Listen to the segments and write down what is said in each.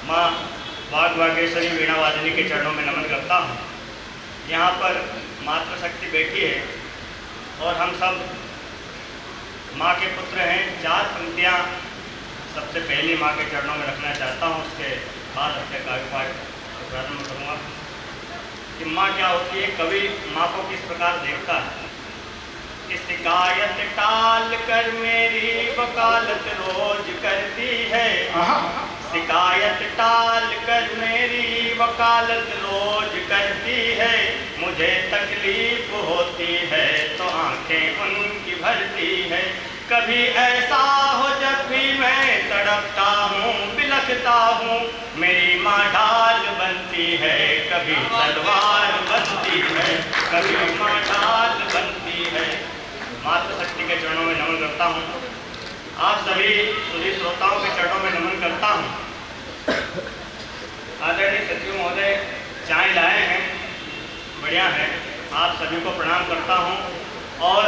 माँ वाग वागेश्वरी वीणा वादिनी के चरणों में नमन करता हूँ। यहाँ पर मातृशक्ति बैठी है और हम सब माँ के पुत्र हैं। 4 पंक्तियाँ सबसे पहली माँ के चरणों में रखना चाहता हूँ, उसके बाद अपने काव्यपाठ प्रारंभ करूँगा। कि माँ क्या होती है, कवि माँ को किस प्रकार देखता है। कि शिकायत टाल कर मेरी वकालत रोज करती है, शिकायत टाल कर मेरी वकालत रोज करती है। मुझे तकलीफ होती है तो आंखें उनकी भरती है। कभी ऐसा हो जब भी मैं तड़पता हूँ बिलखता हूँ, मेरी माँ ढाल बनती है, कभी तलवार बनती है, कभी माँ ढाल बनती है। मातृशक्ति के चरणों में नमन करता हूँ। आप सभी सुधी श्रोताओं के चरणों में नमन करता हूँ। आदरणीय सचिव महोदय चाय लाए हैं, बढ़िया है। आप सभी को प्रणाम करता हूँ और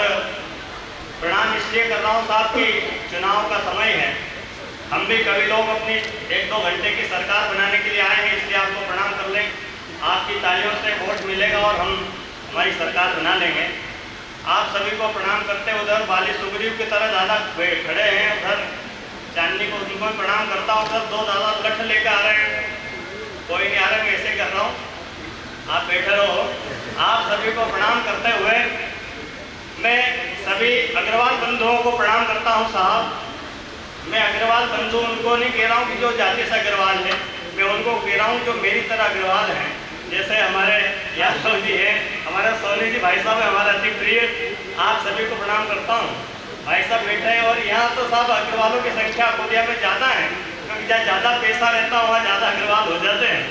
प्रणाम इसलिए कर रहा हूँ साहब कि चुनाव का समय है। हम भी कभी लोग अपनी 1-2 घंटे की सरकार बनाने के लिए आए हैं, इसलिए आपको प्रणाम कर लें। आपकी तालियों से वोट मिलेगा और हम हमारी सरकार बना लेंगे। आप सभी को प्रणाम करते। उधर बाली सुग्रीव की तरह दादा खड़े हैं, उधर चांदनी को उनको प्रणाम करता हूँ। उधर 2 दादा लठ लेकर आ रहे हैं, कोई नहीं आ रहा, मैं ऐसे कर रहा हूँ, आप बैठे रहो। आप सभी को प्रणाम करते हुए मैं सभी अग्रवाल बंधुओं को प्रणाम करता हूँ। साहब मैं अग्रवाल बंधु उनको नहीं कह रहा हूँ कि जो जाति से अग्रवाल है, मैं उनको कह रहा हूँ जो मेरी तरह अग्रवाल हैं। जैसे हमारे यादव जी हैं, हमारे सोनी जी भाई साहब है, हमारा अति प्रिय। आप सभी को प्रणाम करता हूँ। भाई साहब बैठे हैं और यहाँ तो साहब अग्रवालों की संख्या गोदिया में ज़्यादा है, क्योंकि जहाँ ज़्यादा पैसा रहता है वहाँ ज़्यादा अग्रवाल हो जाते हैं।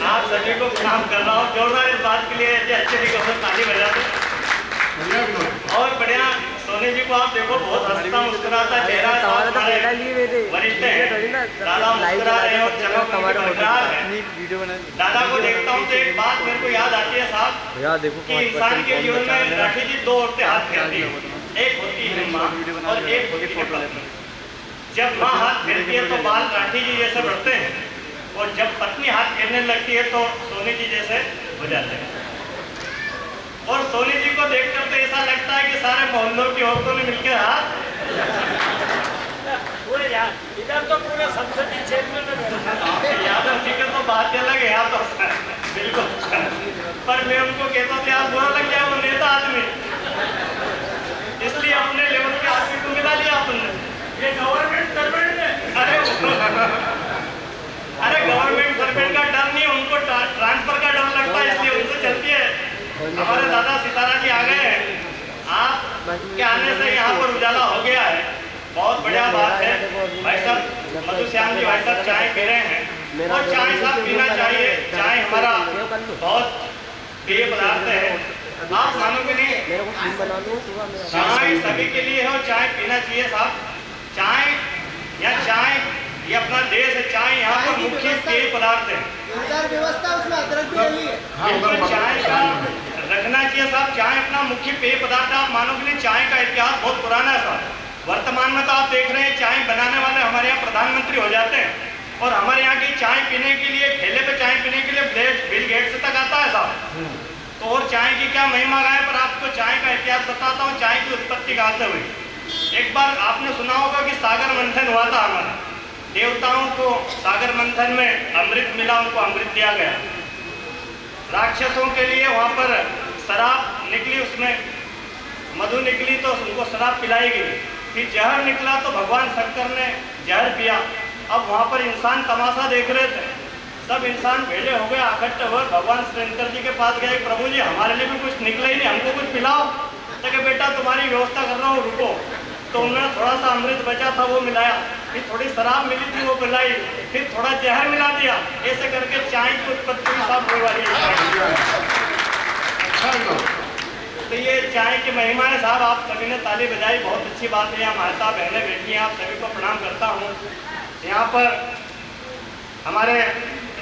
आप सभी को प्रणाम कर रहा हूँ। जोरदार इस बात के लिए अच्छे तरीके से ताली बजाते। और बढ़िया सोनी जी को आप देखो, बहुत हंसता मुस्कुराता चेहरा, वरिष्ठ है, दादा मुस्कुरा रहे और चमक बरकरार है। दादा को देखता हूँ तो एक बात मेरे को याद आती है साहब कि इंसान के जीवन में राठी जी 2 औरतें हाथ फेरती है, एक होती है माँ और एक होती है पत्नी। जब माँ हाथ फेरती है तो बाल राठी जी जैसे बढ़ते हैं, और जब पत्नी हाथ फेरने लगती है तो सोनी जी जैसे हो जाते हैं। और सोनी जी को देखकर तो ऐसा लगता है कि सारे मोहल्लों की औरतों ने मिलकर हाथ पूरे इधर तो पूरे संसदीय क्षेत्र में यादव जी का तो बात अलग है, यहाँ तो बिल्कुल। पर मैं उनको कहता था यार बुरा लग गया, वो नेता आदमी, इसलिए अपने लेवल के आदमी को मिला लिया आपने। ये गवर्नमेंट सर्वेंट है। अरे गवर्नमेंट सर्वेंट का डर नहीं, उनको ट्रांसफर का डर लगता है, इसलिए उनसे चलती है। हमारे दादा सितारा जी आ गए हैं, आप के आने से यहाँ पर उजाला हो गया है, बहुत बढ़िया बात है। भाई साहब मधुश्याम जी भाई साहब चाय पी रहे हैं और चाय साहब पीना चाहिए। चाय हमारा बहुत प्रिय पदार्थ है, आप मानोगे नहीं, चाय सभी के लिए है और चाय पीना चाहिए साहब। चाय ये अपना देश है, चाय यहाँ पर मुख्य पेय पदार्थ है। व्यवस्था उसमें अदरक भी डली है। बिल्कुल चाय का रखना चाहिए साहब। चाय अपना मुख्य पेय पदार्थ है। आप मानोगे नहीं, चाय का इतिहास बहुत पुराना है साहब। वर्तमान में तो आप देख रहे हैं चाय बनाने वाले हमारे यहाँ प्रधानमंत्री हो जाते हैं, और हमारे यहाँ की चाय पीने के लिए, ठेले पे चाय पीने के लिए बिल गेट्स तक आता है साहब। तो और चाय की क्या महिमा है, पर आपको चाय का इतिहास बताता हूँ, चाय की उत्पत्ति कहाँ से हुई। एक बार आपने सुना होगा कि सागर मंथन हुआ था हमारा, देवताओं को सागर मंथन में अमृत मिला, उनको अमृत दिया गया। राक्षसों के लिए वहाँ पर शराब निकली, उसमें मधु निकली तो उनको शराब पिलाई गई। फिर जहर निकला तो भगवान शंकर ने जहर पिया। अब वहाँ पर इंसान तमाशा देख रहे थे, सब इंसान भेड़े हो गए, इकट्ठे हुए, भगवान शंकर जी के पास गए, प्रभु जी हमारे लिए भी कुछ निकला ही नहीं, हमको कुछ पिलाओ। तो कि बेटा तुम्हारी व्यवस्था कर रहा हूँ, रुको। तो उन्होंने थोड़ा सा अमृत बचा था वो मिलाया, फिर थोड़ी शराब मिली थी वो पिलाई, फिर थोड़ा जहर मिला दिया। ऐसे करके चाय की उत्पत्ति भी सब हुई वाली है। तो ये चाय की महिमा है साहब। आप सभी ने ताली बजाई, बहुत अच्छी बात है। यहाँ माता बहनें बैठी हैं, आप सभी को प्रणाम करता हूँ। यहाँ पर हमारे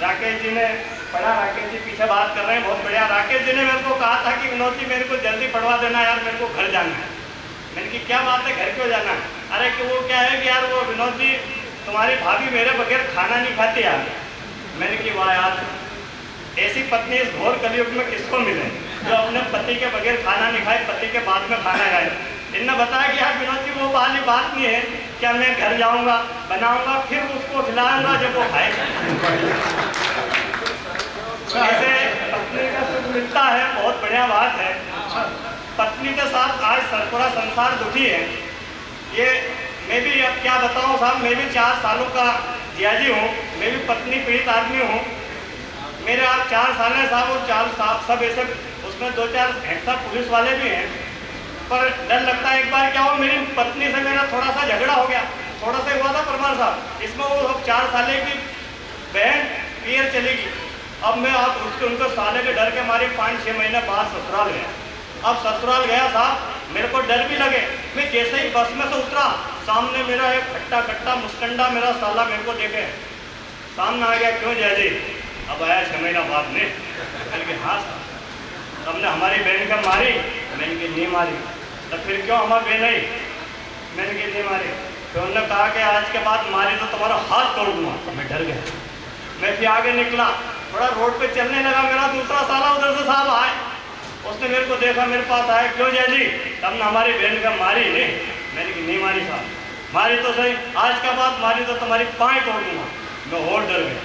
राकेश जी ने पढ़ा, राकेश जी पीछे बात कर रहे हैं, बहुत बढ़िया। राकेश जी ने मेरे को कहा था कि विनोद जी मेरे को जल्दी पढ़वा देना यार, मेरे को घर जाना है। मैंने कि क्या बात है, घर क्यों जाना है? अरे कि वो क्या है कि यार वो विनोद जी तुम्हारी भाभी मेरे बगैर खाना नहीं खाती यार। मैंने कि वाह यार, ऐसी पत्नी इस घोर कलयुग में किसको मिले जो अपने पति के बगैर खाना नहीं खाए, पति के बाद में खाना खाए। इनने बताया कि यार विनोद जी वो वाली बात नहीं है, क्या मैं घर जाऊंगा बनाऊंगा फिर उसको खिलाऊंगा जब वो खाएगा। ऐसे पत्नी का सुख मिलता है, बहुत बढ़िया बात है। पत्नी के साथ आज पूरा संसार दुखी है। ये मैं भी अब क्या बताऊं साहब, मैं भी 4 सालों का जियाजी हूँ, मैं भी पत्नी पीड़ित आदमी हूँ। मेरे आप 4 साल है साहब, और 4 साल सब ऐसे उसमें 2-4 हेक्सा पुलिस वाले भी हैं। पर डर लगता है, एक बार क्या हुआ मेरी पत्नी से मेरा थोड़ा सा झगड़ा हो गया, थोड़ा सा हुआ था परमार साहब। इसमें वो 4 साल की बहन पियर चलेगी। अब मैं आप उसके उनको साले के डर के मारे 5-6 महीने बाद ससुराल गया। अब ससुराल गया साहब, मेरे को डर भी लगे। मैं जैसे ही बस में से उतरा, सामने मेरा एक खट्टा खट्टा मुस्टंडा मेरा साला मेरे को देखे सामने आ गया, क्यों जय जी अब आया 6 महीना बाद में? मैंने कहा हाँ साहब। हमने हमारी बहन का मारी? मैंने कहा नहीं मारी। तब फिर क्यों हमारी बहन आई? मैंने कहा नहीं मारी। तो उन्होंने कहा कि आज के बाद मारी तो तुम्हारा हाथ तोड़ दूंगा। मैं डर गया। मैं फिर आगे निकला, थोड़ा रोड पे चलने लगा, मेरा दूसरा साला उधर से साहब आए, उसने मेरे को देखा, मेरे पास आया, क्यों जय जी तुमने हमारी बहन का मारी नहीं? मैंने कहा नहीं मारी साहब। मारी तो सही, आज के बाद मारी तो तुम्हारी पाँव तोड़ दूंगा। मैं और डर गया।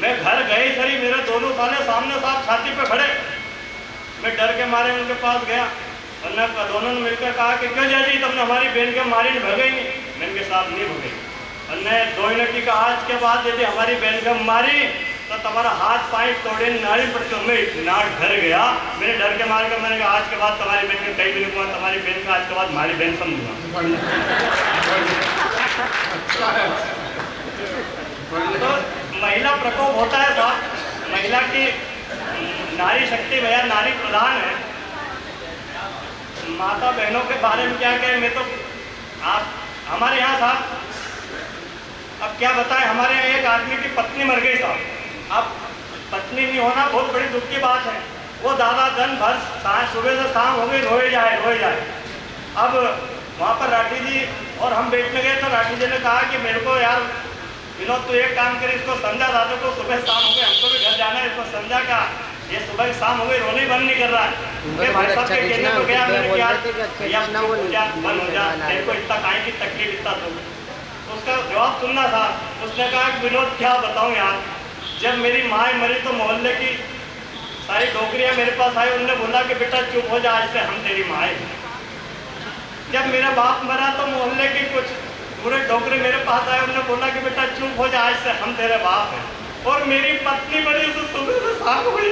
मैं घर गए सही, मेरे दोनों साले सामने साहब छाती पे खड़े। मैं डर के मारे उनके पास गया, और दोनों ने मिलकर कहा कि क्यों जय जी तुमने हमारी बहन के मारी नहीं भगाई नहीं? मैंने के साहब नहीं भगाई। और दो ने कहा आज के बाद यदि हमारी बहन का मारी तो तुम्हारा हाथ पाँव तोड़े नारी पर। तो मैं इतना डर गया, मैंने डर के मार कर मैंने कहा आज के बाद तुम्हारी बहन के कहीं भी नहीं हुआ, तुम्हारी बहन का आज के बाद हमारी बहन समझूंगा। तो महिला प्रकोप होता है साहब, महिला की नारी शक्ति भैया नारी प्रधान है। माता बहनों के बारे में क्या कहें, मैं तो आप हमारे यहाँ साहब अब क्या बताएं, हमारे यहाँ एक आदमी की पत्नी मर गई साहब। अब पत्नी नहीं होना बहुत बड़ी दुख की बात है। वो दादा दिन भर सुबह से शाम हो गई रोए जाए। अब वहाँ पर राठी जी और हम बैठने गए, तो राठी जी ने कहा कि मेरे को यार विनोद तो एक काम करे, इसको समझा दादा को सुबह शाम हो गए, हमको भी घर जाना है, इसको समझा का ये सुबह शाम हो गई रोने बंद नहीं कर रहा है। मैं भाई साहब के कहने को गया, मैंने कहा बंद हो जा, तेरे को इतना काहे की तकलीफ इतना तो उसका जवाब सुनना था। उसने कहा कि विनोद क्या बताऊं यार, जब मेरी माँ मरी तो मोहल्ले की सारी डोकरियाँ मेरे पास आई, उन्होंने बोला कि बेटा चुप हो जा, आज से हम तेरी माँ है। जब मेरा बाप मरा तो मोहल्ले की कुछ पूरे डोकरे मेरे पास आए, उन्होंने बोला कि बेटा चुप हो जा, आज से हम तेरे बाप हैं। और मेरी पत्नी मरी तो सुबह से शाम हुई।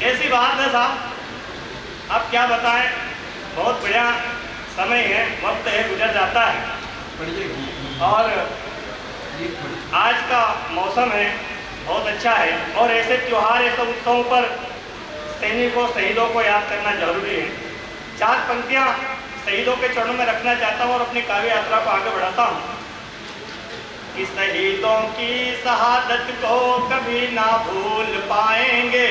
ऐसी बात है साहब, अब क्या बताएं, बहुत बढ़िया समय है, वक्त है, गुजर जाता है। और आज का मौसम है बहुत अच्छा है, और ऐसे त्योहार ऐसे उत्सवों पर सैनिकों शहीदों को याद करना जरूरी है। 4 पंक्तियां शहीदों के चरणों में रखना चाहता हूँ और अपनी काव्य यात्रा को आगे बढ़ाता हूँ। कि शहीदों की शहादत को कभी ना भूल पाएंगे,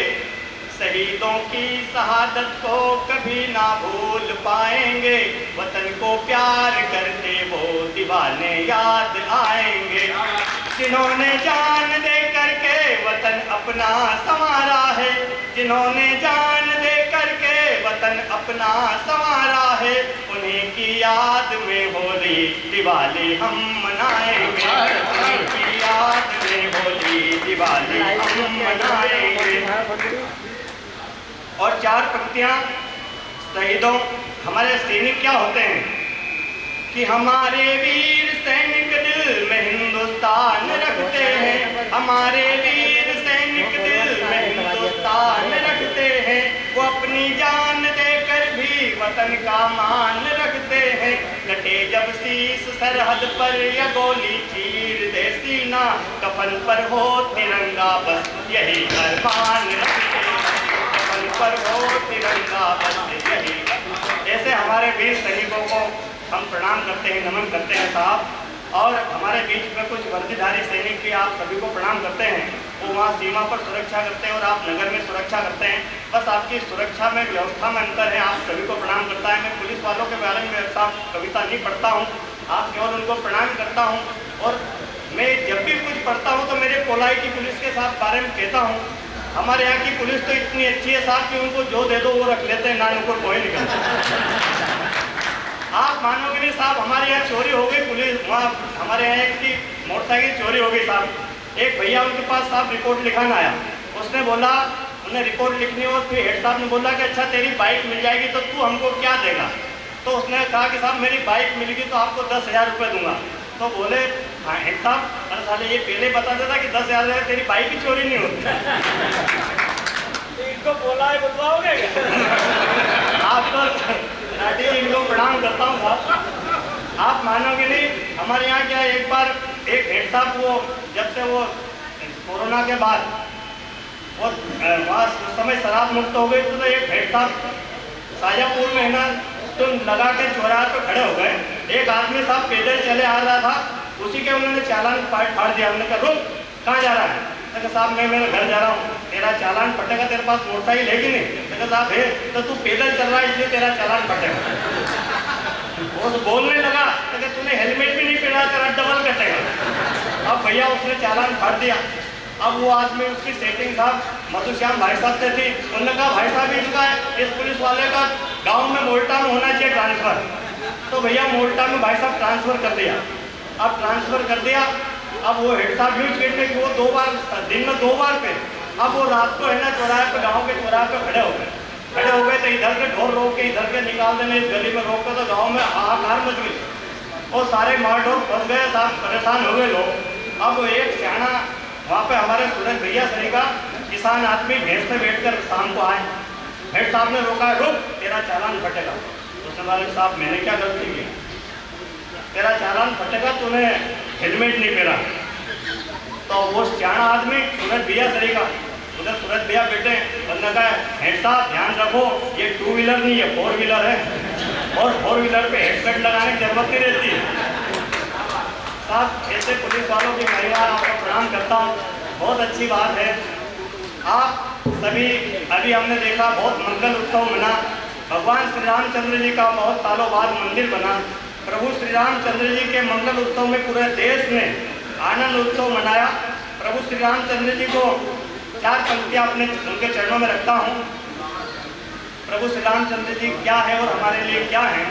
शहीदों की शहादत को कभी ना भूल पाएंगे, वतन को प्यार करते वो दीवाने याद आएंगे। जिन्होंने जान दे करके वतन अपना संवारा है, जिन्होंने जान दे करके वतन अपना संवारा है, उन्हीं की याद में होली दिवाली हम मनाएंगे, उन्हीं की याद में होली दिवाली हम मनाएंगे। और 4 पंक्तियां शहीदों हमारे सैनिक क्या होते हैं कि हमारे वीर सैनिक दिल में हिंदुस्तान रखते हैं, हमारे वीर सैनिक दिल में हिंदुस्तान रखते हैं, वो अपनी जान देकर भी वतन का मान रखते हैं। कटे जब शीश सरहद पर या गोली चीर दे सीना, कफन पर हो तिरंगा बस यही अरमान रखते हैं, कफन पर हो तिरंगा बस यही। ऐसे हमारे वीर सैनिकों को हम प्रणाम करते हैं, नमन करते हैं साहब। और हमारे बीच में कुछ वर्दीधारी सैनिक भी आप सभी को प्रणाम करते हैं। वो वहाँ सीमा पर सुरक्षा करते हैं और आप नगर में सुरक्षा करते हैं। बस आपकी सुरक्षा में, व्यवस्था में अंतर है। आप सभी को प्रणाम करता है। मैं पुलिस वालों के बारे में साफ कविता नहीं पढ़ता हूँ, आप केवल उनको प्रणाम करता हूँ। और मैं जब भी कुछ पढ़ता हूँ तो मेरे कोलाई की पुलिस के साथ बारे में कहता हूँ। हमारे यहाँ की पुलिस तो इतनी अच्छी है साहब कि उनको जो दे दो वो रख लेते हैं, ना उनको कोई निकलता। आप मानोगे नहीं साहब, हमारे यहाँ चोरी हो गई, पुलिस वहाँ हमारे यहाँ एक की मोटरसाइकिल चोरी हो गई साहब। एक भैया उनके पास साहब रिपोर्ट लिखाना आया। उसने बोला, उन्हें रिपोर्ट लिखनी और फिर हेड साहब ने बोला कि अच्छा तेरी बाइक मिल जाएगी तो तू हमको क्या देगा। तो उसने कहा कि साहब मेरी बाइक मिल गई तो आपको 10,000 रुपये दूंगा। तो बोले हाँ हेड साहब, अरे साले ये पहले बता देता कि 10,000 तेरी बाइक की चोरी नहीं होती। इनको बोला है बतलाओगे आपको लाठी इनको प्रणाम करता हूँ साहब। आप मानोगे नहीं, हमारे यहाँ क्या एक बार एक हेड साहब वो जब से वो कोरोना के बाद वो वहाँ उस समय शराब मुक्त हो गई तो एक हेड साहब शाजापुर में है ना तो लगा के चौराहे पे खड़े हो गए। एक आदमी साहब पैदल चले आ रहा था, उसी के उन्होंने चालान फाड़ दिया। हमने कहा रुक, कहाँ जा रहा है? तो साहब मैं मेरे घर जा रहा हूँ, तेरा चालान फटेगा, तेरे पास मोटरसाइकिल है कि नहीं? तो साहब है। तो तू पैदल चल रहा है इसलिए तेरा चालान फटेगा। वो तो बोलने लगा तो तूने हेलमेट भी नहीं पहना, तेरा डबल कटेगा। अब भैया उसने चालान फाड़ दिया। अब वो आदमी उसकी सेटिंग साहब मधुश्याम भाई साहब से थी। उन्होंने कहा भाई साहब इसका इस पुलिस वाले का गाँव में मोल्टा में होना चाहिए ट्रांसफर। तो भैया मोल्टा में भाई साहब ट्रांसफर कर दिया। अब ट्रांसफर कर दिया, अब वो हेड साहब यूज कहते कि वो 2 बार दिन में 2 बार पे, अब वो रात को है ना चौराहे पे, गाँव के चौराहे पे खड़े हो गए तो इधर के ढोर रोक के इधर के निकाल देने, इस गली में रोक के, तो गाँव में हाहाकार मच गई और सारे मार ढोर फंस गए साहब, परेशान हो गए लोग। अब एक सियाना वहाँ पे हमारे सूरज भैया सरी का किसान आदमी भैंस पे बैठ कर शाम को आए। हेड साहब ने रोका, रुक तेरा चालान फटेगा। उसने बोला साहब मैंने क्या गलती की? तेरा चालान फटेगा, तूने हेलमेट नहीं पहना। तो वो सियाना आदमी सूरज भैया सरी का, उधर सूरज भैया बैठे, उन्होंने कहा हेड साहब ध्यान रखो ये 2 व्हीलर नहीं है 4 व्हीलर है और 4 व्हीलर पे हेलमेट लगाने की जरूरत नहीं रहती। साहब ऐसे पुलिस वालों की महिला आपको प्रणाम करता हूँ, बहुत अच्छी बात है। आप सभी अभी हमने देखा बहुत मंगल उत्सव मना, भगवान श्री रामचंद्र जी का बहुत सालों बाद मंदिर बना। प्रभु श्री रामचंद्र जी के मंगल उत्सव में पूरे देश ने आनंद उत्सव मनाया। प्रभु श्री रामचंद्र जी को 4 पंक्तियाँ अपने उनके चरणों में रखता हूँ। प्रभु श्री रामचंद्र जी क्या है और हमारे लिए क्या है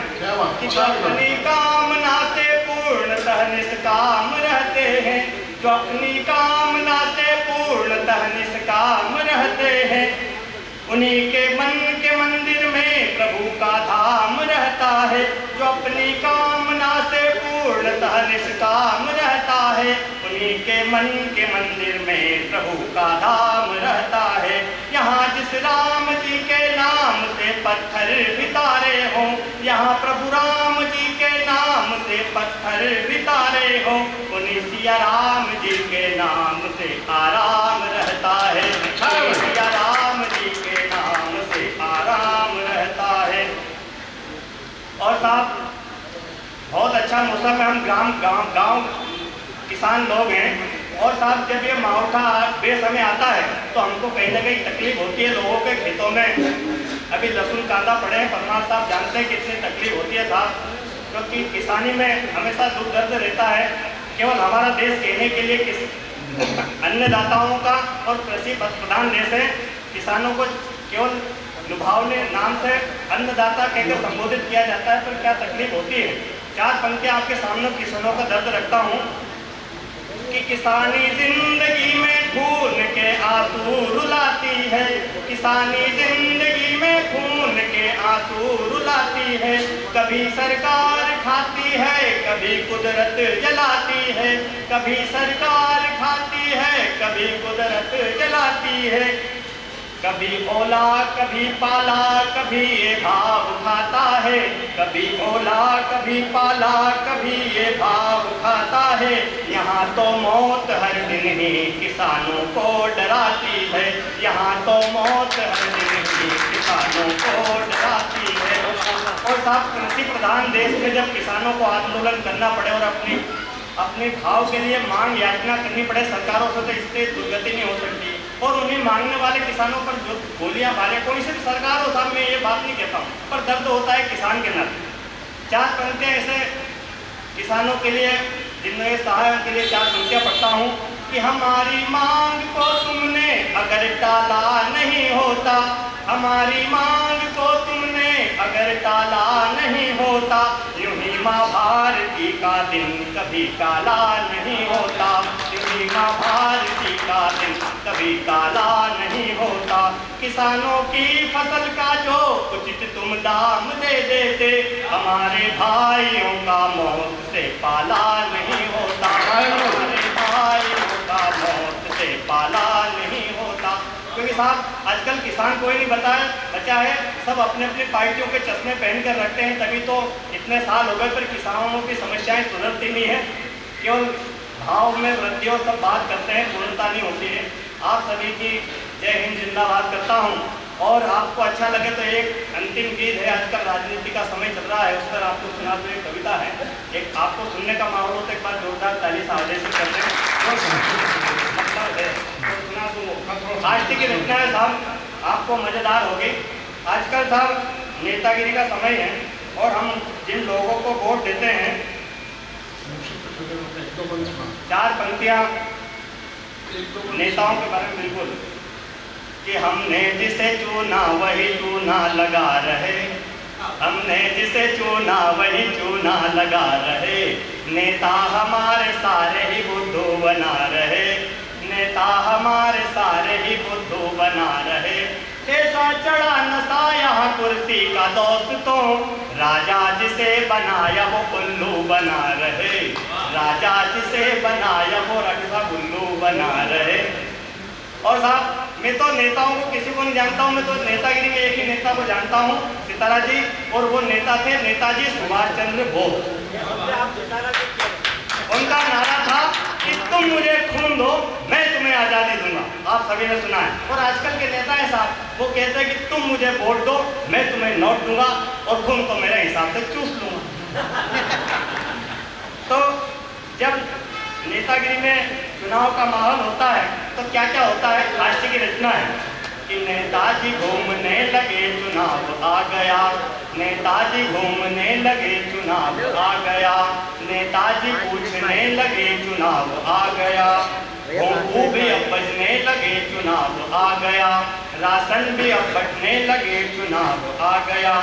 कि जो अपनी कामना से पूर्णतः निष्काम रहते हैं, जो अपनी कामना से पूर्णतः निष्काम रहते हैं, उन्हीं के मन के मंदिर में प्रभु का धाम रहता है। जो अपनी कामना से पूर्णतः निष्काम रहता है, उन्हीं के मन के मंदिर में प्रभु का धाम रहता है। यहाँ जिस राम जी के नाम से पत्थर बितारे हों, यहाँ प्रभु राम जी के नाम से पत्थर बितारे हों, उन्हीं सिया राम जी के नाम से आराम रहता है। सिया राम जी के नाम से आराम रहता है। और साहब बहुत अच्छा मौसम है, हम गांव किसान लोग हैं और साहब जब ये मावठा बेसमय आता है तो हमको कहीं ना कहीं तकलीफ होती है। लोगों के खेतों में अभी लहसुन कांदा पड़े हैं, परमार साहब जानते हैं कितनी तकलीफ होती है साहब, क्योंकि किसानी में हमेशा दुख दर्द रहता है। केवल हमारा देश कहने के लिए अन्नदाताओं का और कृषि प्रधान देश है, किसानों को केवल लुभावने नाम से अन्नदाता कहकर संबोधित किया जाता है, पर क्या तकलीफ होती है। 4 पंक्तियाँ आपके सामने किसानों का दर्द रखता हूँ कि किसानी जिंदगी में खून के आंसू रुलाती है, किसानी जिंदगी में खून के आंसू रुलाती है। कभी सरकार खाती है, कभी कुदरत जलाती है, कभी सरकार खाती है, कभी कुदरत जलाती है। कभी ओला कभी पाला, कभी ये भाव खाता है, कभी ओला कभी पाला, कभी ये भाव खाता है। यहाँ तो मौत हर दिन ही किसानों को डराती है, यहाँ तो मौत हर दिन ही किसानों को डराती है। और साहब कृषि प्रधान देश में जब किसानों को आंदोलन करना पड़े और अपनी अपने भाव के लिए मांग याचना करनी पड़े सरकारों से, तो इससे दुर्गति नहीं हो सकती। और उन्हें मांगने वाले किसानों पर जो गोलियां मारे, कोई सिर्फ सरकार हो साहब, मैं ये बात नहीं कहता हूँ, पर दर्द होता है किसान के नाते। 4 पंक्तियाँ ऐसे किसानों के लिए, जिनमें सहायक के लिए 4 पंक्तियाँ पढ़ता हूँ कि हमारी मांग को तुमने अगर टाला नहीं होता, हमारी मांग को तुमने अगर टाला नहीं होता, यूं ही माँ भारती का दिन कभी काला नहीं होता, यूं ही माँ भारती का दिन कभी काला नहीं होता। किसानों की फसल का जो उचित तुम दाम दे देते, हमारे भाइयों का मौत से पाला नहीं होता, हमारे भाइयों का मौत से पाला नहीं होता। क्योंकि साहब आजकल किसान कोई नहीं बचा है, सब अपने अपने पार्टियों के चश्मे पहन कर रखते हैं, तभी तो इतने साल हो गए पर किसानों की समस्याएं सुधरती नहीं है। केवल भाव में वृद्धि और सब बात करते हैं, पूर्णता नहीं होती है। आप सभी की जय हिंद जिंदाबाद करता हूँ। और आपको अच्छा लगे तो एक अंतिम गीत है, आजकल राजनीति का समय चल रहा है, उस पर आपको सुना दो। एक कविता है, एक आपको सुनने का माहौल हो तो एक बार जोरदार ताली से आदेशित करते हैं। आज की रचना है साहब, आपको मजेदार होगी। आजकल साहब नेतागिरी का समय है और हम जिन लोगों को वोट देते हैं, 4 पंक्तियां नेताओं के बारे में बिल्कुल, कि हमने जिसे चुना वही चूना लगा रहे, हमने जिसे चुना वही चूना लगा रहे, नेता हमारे सारे ही बुद्धू बना रहे, नेता हमारे सारे ही बुद्धू बना रहे। ऐसा चढ़ा नशा यहाँ कुर्सी का दोस्तों, राजा जिसे बनाया वो उल्लू बना रहे, राजा जिसे बनाया वो रसगुल्लू बना रहे। और साहब मैं तो नेताओं को किसी को नहीं जानता हूँ, मैं तो नेतागिरी में एक ही नेता को जानता हूँ, सितारा जी, और वो नेता थे नेताजी सुभाष चंद्र बोस। उनका नारा था कि तुम मुझे खून दो मैं तुम्हें आज़ादी दूंगा, आप सभी ने सुना है। और आजकल के नेता है साहब, वो कहते हैं कि तुम मुझे वोट दो मैं तुम्हें नोट दूंगा और खून तो मेरे हिसाब से चूस लूंगा। तो जब नेतागिरी में चुनाव का माहौल होता है तो क्या क्या होता है, हास्य की रचना है कि नेताजी घूमने लगे चुनाव आ गया, नेताजी घूमने लगे चुनाव आ गया, नेताजी पूछने लगे चुनाव आ गया, भोंपू भी अब बजने लगे चुनाव आ गया, राशन भी अब बटने लगे चुनाव आ गया,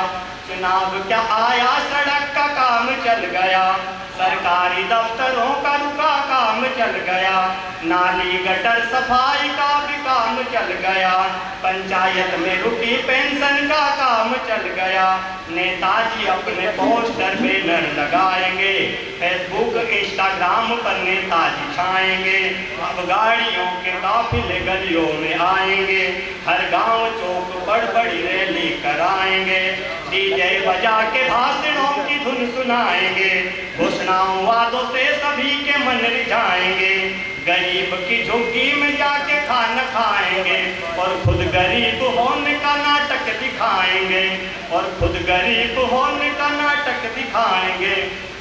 चुनाव क्या आया सड़क का काम चल गया, सरकारी दफ्तरों का रुका काम चल गया, नाली गटर सफाई का भी काम चल गया, पंचायत में रुकी पेंशन का काम चल गया, नेताजी अपने पोस्टर बैनर लगाएंगे, फेसबुक इंस्टाग्राम पर नेताजी छाएंगे, अब गाड़ियों के काफिले गलियों में आएंगे, हर गांव चौक पर बड़ी रैली कराएंगे, डीजे बजा के भाषणों की धुन सुनाएंगे, घोषणाओं वादों से सभी के मन रिझाएंगे, गरीब की झुग्गी में जाके खाना खाएंगे और खुद गरीब होने का नाटक दिखाएंगे, और खुद गरीब होने का नाटक दिखाएंगे,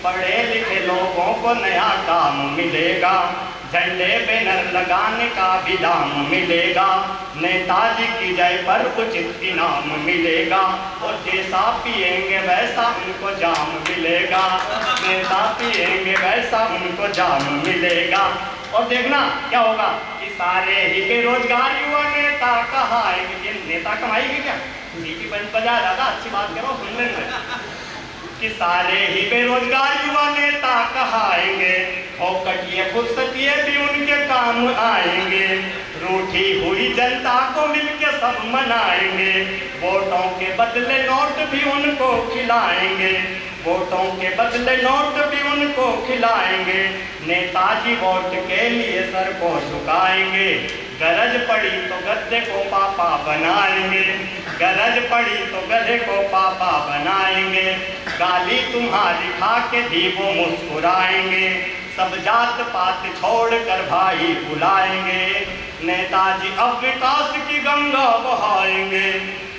पढ़े लिखे लोगों को नया काम मिलेगा, झंडे बैनर लगाने का भी दाम मिलेगा, नेताजी की जय पर उचित इनाम मिलेगा, और जैसा पिएंगे वैसा उनको जाम मिलेगा, नेता पिएंगे वैसा उनको जाम मिलेगा। और देखना क्या होगा कि सारे ही बेरोजगार युवा नेता कहाएंगे, नेता कमाएंगे क्या, सीटी बंद बजा दादा, अच्छी बात करो सुन लेंगे, कि सारे ही बेरोजगार युवा नेता कहाएंगे, कटिए फुर्सतिए भी उनके काम आएंगे, रूठी हुई जनता को मिलके सब मनाएंगे, वोटों के बदले नोट भी उनको खिलाएंगे, वोटों के बदले नोट भी उनको खिलाएंगे, नेताजी वोट के लिए सर को झुकाएंगे, गरज पड़ी तो गद्दे को पापा बनाएंगे, गरज पड़ी तो गधे को पापा बनाएंगे, गाली तुम्हारी खा के भी वो मुस्कुराएंगे, सब जात पात छोड़कर भाई बुलाएंगे, नेताजी अब विकास की गंगा बहाएंगे,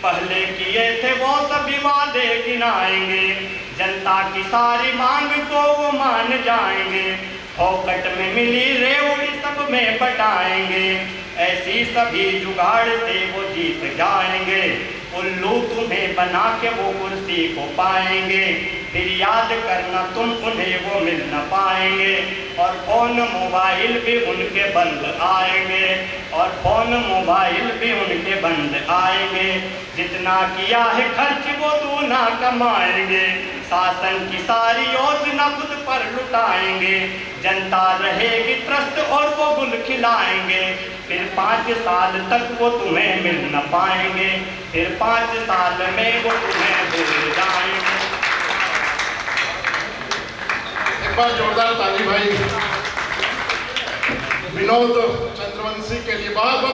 पहले किए थे वो सभी वादे गिनाएंगे, जनता की सारी मांग को वो मान जाएंगे, फोकट में मिली रेवड़ी सब में बटाएंगे, ऐसी सभी जुगाड़ से वो जीत जाएंगे। उल्लू तुम्हें बना के वो कुर्सी को पाएंगे, फिर याद करना तुम उन्हें वो मिल न पाएंगे। और फोन मोबाइल भी उनके बंद आएंगे, और फोन मोबाइल भी उनके बंद आएंगे। जितना किया है खर्च वो दूना कमाएंगे, शासन की सारी योजना खुद पर लुटाएंगे। जनता रहेगी त्रस्त और वो गुल खिलाएंगे, फिर 5 साल तक वो तुम्हें मिल न पाएंगे, फिर 5 साल में वो तुम्हें भूल जाएंगे। एक बार जोरदार ताली भाई विनोद चंद्रवंशी के लिए। बहुत